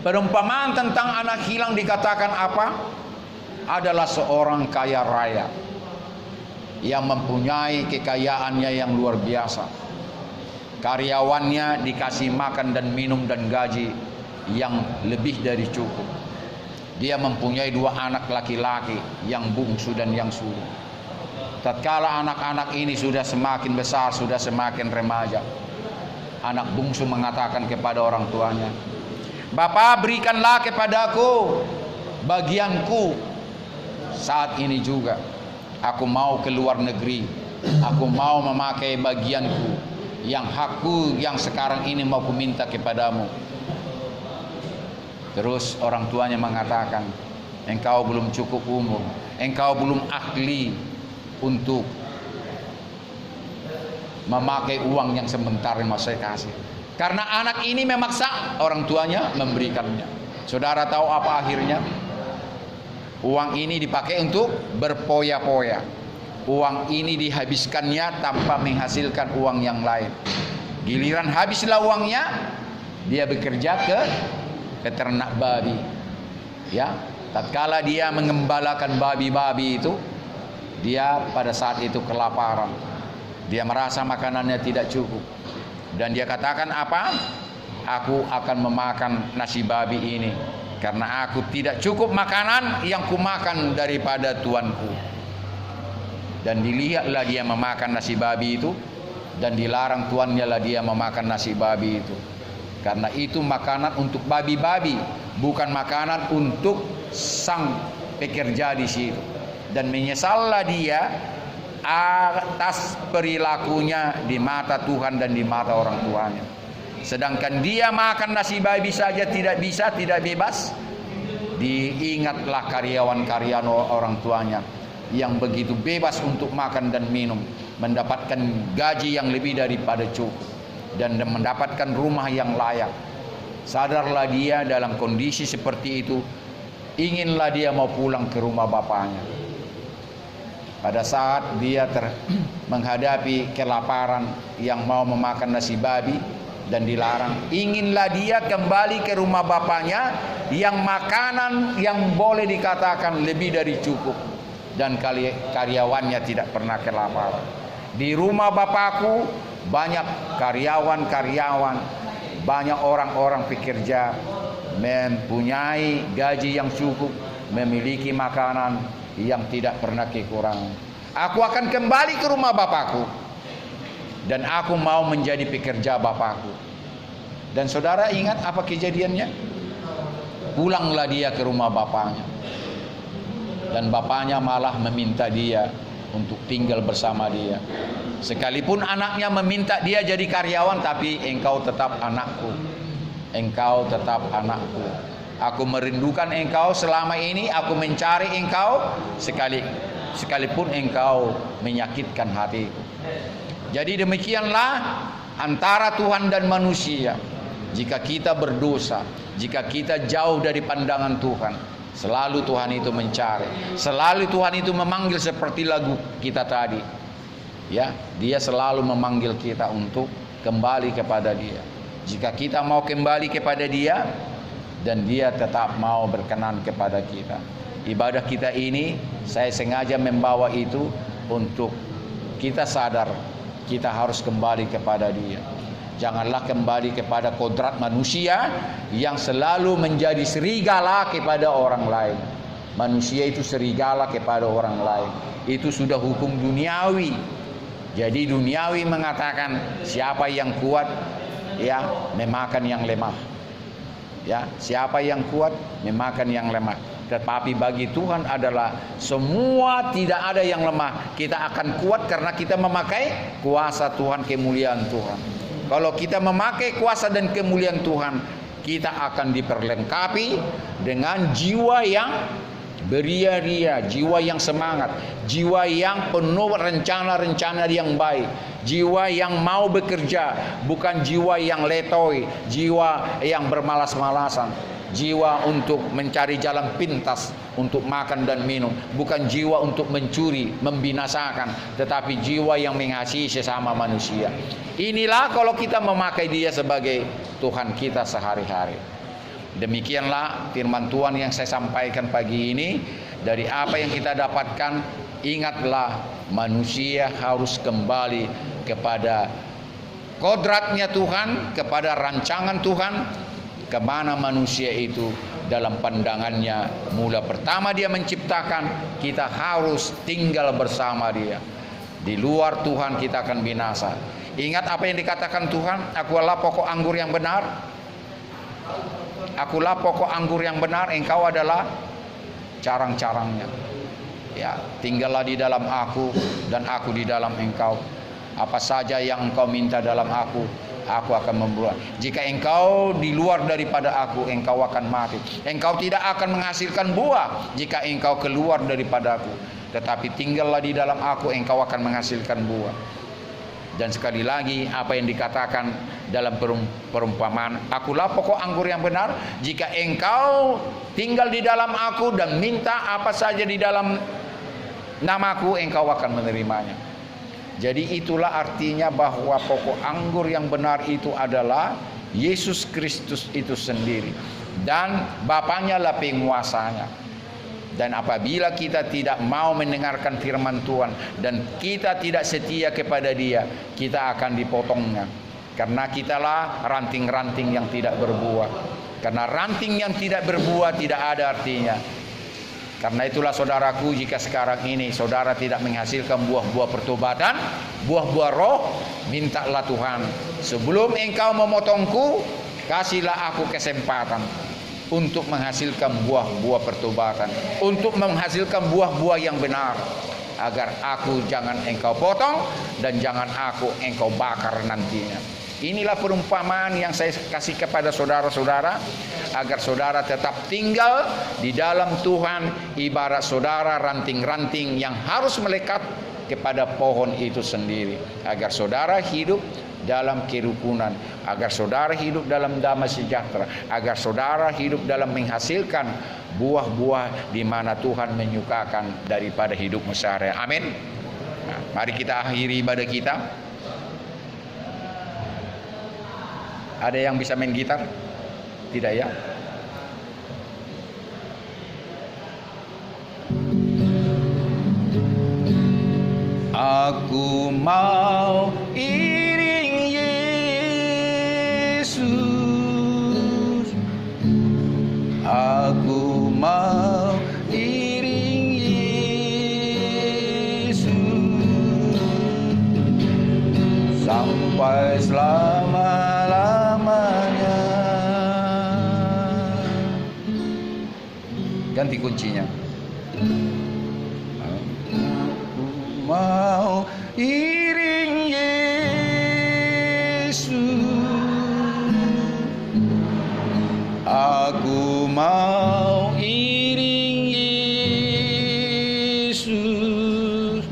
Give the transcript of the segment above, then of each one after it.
Perumpamaan tentang anak hilang dikatakan apa? Adalah seorang kaya raya yang mempunyai kekayaannya yang luar biasa. Karyawannya dikasih makan dan minum dan gaji yang lebih dari cukup. Dia mempunyai 2 anak laki-laki, yang bungsu dan yang sulung. Tatkala anak-anak ini sudah semakin besar, sudah semakin remaja, anak bungsu mengatakan kepada orang tuanya, "Bapak, berikanlah kepadaku bagianku. Saat ini juga aku mau ke luar negeri. Aku mau memakai bagianku, yang hakku yang sekarang ini mau kuminta kepadamu." Terus orang tuanya mengatakan, "Engkau belum cukup umur, engkau belum ahli untuk memakai uang yang sebentar yang mau saya kasih." Karena anak ini memaksa orang tuanya memberikannya. Saudara tahu apa akhirnya? Uang ini dipakai untuk berpoya-poya. Uang ini dihabiskannya tanpa menghasilkan uang yang lain. Giliran habislah uangnya, dia bekerja ke ternak babi. Ya, tatkala dia mengembalakan babi-babi itu, dia pada saat itu kelaparan. Dia merasa makanannya tidak cukup. Dan dia katakan apa? "Aku akan memakan nasi babi ini karena aku tidak cukup makanan yang kumakan daripada tuanku." Dan dilihatlah dia memakan nasi babi itu, dan dilarang tuannya lah dia memakan nasi babi itu. Karena itu makanan untuk babi-babi, bukan makanan untuk sang pekerja di situ. Dan menyesallah dia atas perilakunya di mata Tuhan dan di mata orang tuanya. Sedangkan dia makan nasi babi saja tidak bisa, tidak bebas. Diingatlah karyawan-karyawan orang tuanya yang begitu bebas untuk makan dan minum, mendapatkan gaji yang lebih daripada cukup, dan mendapatkan rumah yang layak. Sadarlah dia dalam kondisi seperti itu, inginlah dia mau pulang ke rumah bapaknya. Pada saat dia menghadapi kelaparan yang mau memakan nasi babi dan dilarang, inginlah dia kembali ke rumah bapaknya yang makanan yang boleh dikatakan lebih dari cukup, dan karyawannya tidak pernah kelaparan. Di rumah bapakku banyak karyawan-karyawan, banyak orang-orang pekerja, mempunyai gaji yang cukup, memiliki makanan yang tidak pernah kekurangan. Aku akan kembali ke rumah bapakku, dan aku mau menjadi pekerja bapakku. Dan saudara ingat apa kejadiannya? Pulanglah dia ke rumah bapaknya, dan bapaknya malah meminta dia untuk tinggal bersama dia. Sekalipun anaknya meminta dia jadi karyawan, tapi engkau tetap anakku. Engkau tetap anakku. Aku merindukan engkau selama ini, aku mencari engkau sekalipun engkau menyakitkan hatiku. Jadi demikianlah antara Tuhan dan manusia. Jika kita berdosa, jika kita jauh dari pandangan Tuhan, selalu Tuhan itu mencari, selalu Tuhan itu memanggil seperti lagu kita tadi. Ya, dia selalu memanggil kita untuk kembali kepada dia. Jika kita mau kembali kepada dia, dan dia tetap mau berkenan kepada kita. Ibadah kita ini, saya sengaja membawa itu untuk kita sadar kita harus kembali kepada dia. Janganlah kembali kepada kodrat manusia yang selalu menjadi serigala kepada orang lain. Manusia itu serigala kepada orang lain. Itu sudah hukum duniawi. Jadi duniawi mengatakan siapa yang kuat, ya, memakan yang lemah. Ya, siapa yang kuat memakan yang lemah. Tetapi bagi Tuhan adalah semua, tidak ada yang lemah. Kita akan kuat karena kita memakai kuasa Tuhan, kemuliaan Tuhan. Kalau kita memakai kuasa dan kemuliaan Tuhan, kita akan diperlengkapi dengan jiwa yang beria-ria, jiwa yang semangat, jiwa yang penuh rencana-rencana yang baik, jiwa yang mau bekerja, bukan jiwa yang letoy, jiwa yang bermalas-malasan, jiwa untuk mencari jalan pintas untuk makan dan minum, bukan jiwa untuk mencuri, membinasakan, tetapi jiwa yang mengasihi sesama manusia. Inilah kalau kita memakai dia sebagai Tuhan kita sehari-hari. Demikianlah firman Tuhan yang saya sampaikan pagi ini. Dari apa yang kita dapatkan, ingatlah manusia harus kembali kepada kodratnya Tuhan, kepada rancangan Tuhan, kemana manusia itu dalam pandangannya. Mula pertama dia menciptakan, kita harus tinggal bersama dia. Di luar Tuhan kita akan binasa. Ingat apa yang dikatakan Tuhan, akulah pokok anggur yang benar. Akulah pokok anggur yang benar, engkau adalah carang-carangnya. Ya, tinggallah di dalam aku dan aku di dalam engkau. Apa saja yang engkau minta dalam aku akan membuat. Jika engkau di luar daripada aku, engkau akan mati. Engkau tidak akan menghasilkan buah jika engkau keluar daripada aku. Tetapi tinggallah di dalam aku, engkau akan menghasilkan buah. Dan sekali lagi apa yang dikatakan dalam perumpamaan, akulah pokok anggur yang benar. Jika engkau tinggal di dalam aku dan minta apa saja di dalam namaku, engkau akan menerimanya. Jadi itulah artinya bahwa pokok anggur yang benar itu adalah Yesus Kristus itu sendiri, dan Bapaknya lah penguasanya. Dan apabila kita tidak mau mendengarkan firman Tuhan dan kita tidak setia kepada Dia, kita akan dipotongnya. Karena kitalah ranting-ranting yang tidak berbuah. Karena ranting yang tidak berbuah tidak ada artinya. Karena itulah saudaraku, jika sekarang ini saudara tidak menghasilkan buah-buah pertobatan, buah-buah roh, mintalah Tuhan, sebelum engkau memotongku, kasihlah aku kesempatan untuk menghasilkan buah-buah pertobatan, untuk menghasilkan buah-buah yang benar, agar aku jangan engkau potong dan jangan aku engkau bakar nantinya. Inilah perumpamaan yang saya kasih kepada saudara-saudara, agar saudara tetap tinggal di dalam Tuhan, ibarat saudara ranting-ranting yang harus melekat kepada pohon itu sendiri, agar saudara hidup dalam kerukunan, agar saudara hidup dalam damai sejahtera, agar saudara hidup dalam menghasilkan buah-buah di mana Tuhan menyukakan daripada hidupmu sehari-hari. Amin. Nah, mari kita akhiri ibadah kita. Ada yang bisa main gitar? Tidak ya? Aku mau iring Yesus, aku mau iring Yesus sampai selama-lamanya. Ganti kuncinya. Mau iring Yesus, aku mau iring Yesus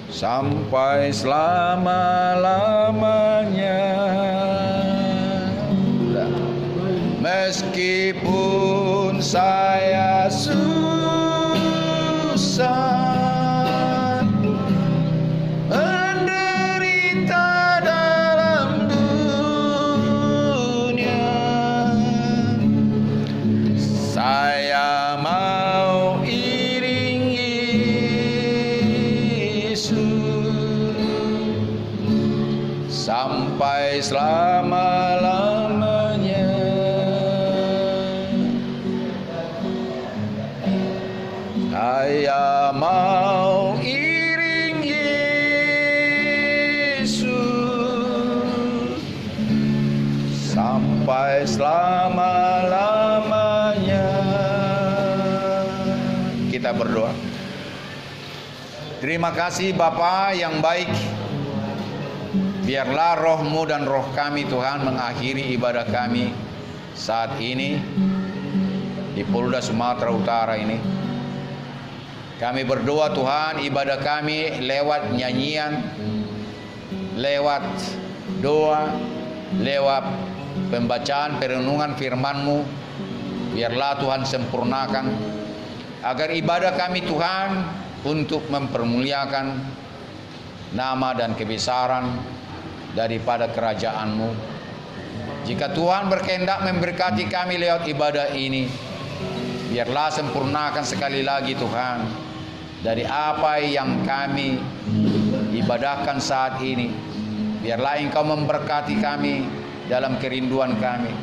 sampai selama-lamanya. Meskipun saya susah, sampai selama-lamanya. Saya mau iring Yesus sampai selama-lamanya. Kita berdoa. Terima kasih Bapa yang baik. Biarlah roh-Mu dan roh kami Tuhan mengakhiri ibadah kami saat ini di Polda Sumatera Utara ini. Kami berdoa Tuhan, ibadah kami lewat nyanyian, lewat doa, lewat pembacaan perenungan firman-Mu, biarlah Tuhan sempurnakan agar ibadah kami Tuhan untuk mempermuliakan nama dan kebesaran daripada kerajaan-Mu. Jika Tuhan berkehendak memberkati kami lewat ibadah ini, biarlah sempurnakan sekali lagi Tuhan dari apa yang kami ibadahkan saat ini. Biarlah Engkau memberkati kami dalam kerinduan kami.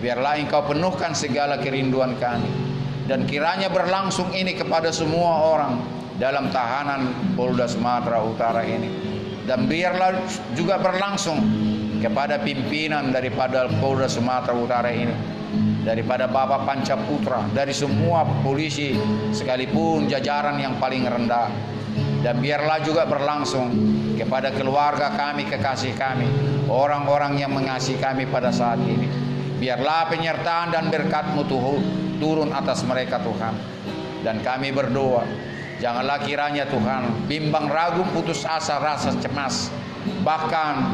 Biarlah Engkau penuhkan segala kerinduan kami. Dan kiranya berlangsung ini kepada semua orang dalam tahanan Polda Sumatera Utara ini. Dan biarlah juga berlangsung kepada pimpinan daripada Polda Sumatera Utara ini, daripada Bapak Pancaputra, dari semua polisi sekalipun jajaran yang paling rendah. Dan biarlah juga berlangsung kepada keluarga kami, kekasih kami, orang-orang yang mengasihi kami pada saat ini. Biarlah penyertaan dan berkat-Mu turun atas mereka Tuhan. Dan kami berdoa, janganlah kiranya Tuhan bimbang, ragu, putus asa, rasa cemas, bahkan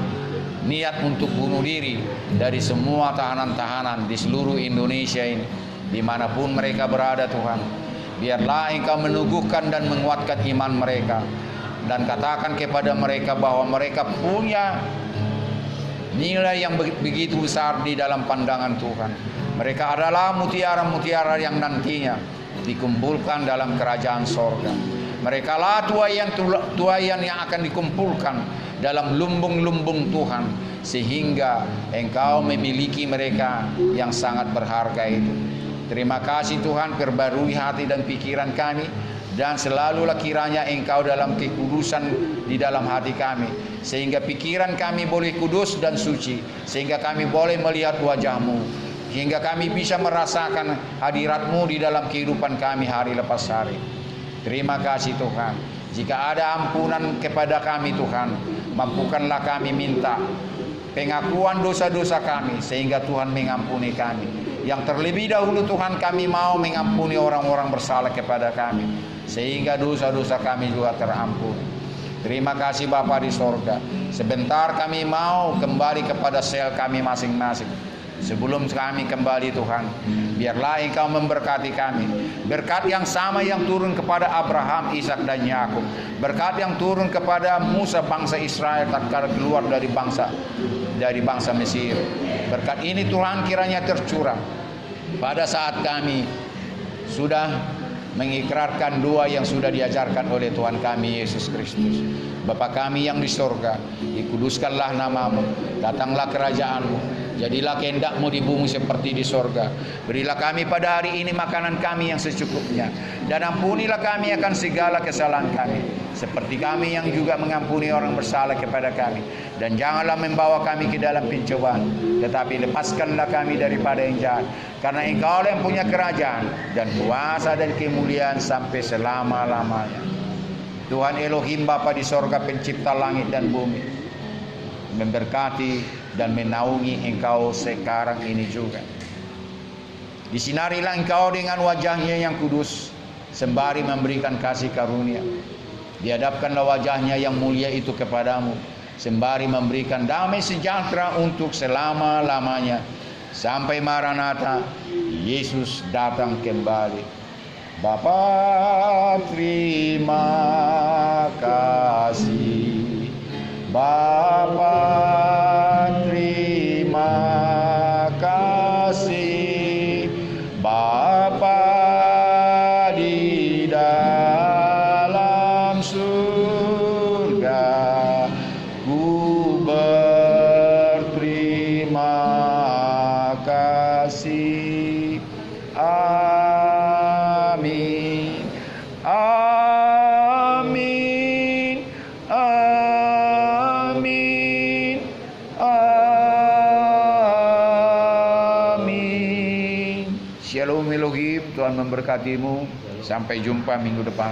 niat untuk bunuh diri dari semua tahanan-tahanan di seluruh Indonesia ini, dimanapun mereka berada Tuhan. Biarlah Engkau meneguhkan dan menguatkan iman mereka, dan katakan kepada mereka bahwa mereka punya nilai yang begitu besar di dalam pandangan Tuhan. Mereka adalah mutiara-mutiara yang nantinya dikumpulkan dalam kerajaan sorga. Mereka lah tuayan yang akan dikumpulkan dalam lumbung-lumbung Tuhan, sehingga Engkau memiliki mereka yang sangat berharga itu. Terima kasih Tuhan, perbarui hati dan pikiran kami, dan selalulah kiranya Engkau dalam kekudusan di dalam hati kami, sehingga pikiran kami boleh kudus dan suci, sehingga kami boleh melihat wajah-Mu, hingga kami bisa merasakan hadirat-Mu di dalam kehidupan kami hari lepas hari. Terima kasih Tuhan. Jika ada ampunan kepada kami Tuhan, mampukanlah kami minta pengakuan dosa-dosa kami, sehingga Tuhan mengampuni kami. Yang terlebih dahulu Tuhan, kami mau mengampuni orang-orang bersalah kepada kami, sehingga dosa-dosa kami juga terampuni. Terima kasih Bapa di sorga. Sebentar kami mau kembali kepada sel kami masing-masing. Sebelum kami kembali Tuhan, biarlah Engkau memberkati kami. Berkat yang sama yang turun kepada Abraham, Ishak dan Yakub. Berkat yang turun kepada Musa bangsa Israel tatkala keluar dari bangsa Mesir. Berkat ini Tuhan kiranya tercurah pada saat kami sudah mengikrarkan doa yang sudah diajarkan oleh Tuhan kami Yesus Kristus. Bapa kami yang di sorga, dikuduskanlah nama-Mu, datanglah kerajaan-Mu, jadilah kehendak-Mu di bumi seperti di sorga. Berilah kami pada hari ini makanan kami yang secukupnya, dan ampunilah kami akan segala kesalahan kami, seperti kami yang juga mengampuni orang bersalah kepada kami. Dan janganlah membawa kami ke dalam pencobaan, tetapi lepaskanlah kami daripada yang jahat. Karena Engkau yang punya kerajaan dan kuasa dan kemuliaan sampai selama-lamanya. Tuhan Elohim Bapa di sorga, pencipta langit dan bumi, memberkati dan menaungi Engkau sekarang ini juga. Disinarilah Engkau dengan wajah-Nya yang kudus, sembari memberikan kasih karunia. Dihadapkanlah wajah-Nya yang mulia itu kepadamu, sembari memberikan damai sejahtera untuk selama-lamanya, sampai Maranatha, Yesus datang kembali. Bapa terima kasih, Bapa terima kasih, Bapa di dalam surga, ku berterima kasih. Amin, amin, amin, amin. Shalom Elohim, Tuhan memberkatimu. Sampai jumpa minggu depan.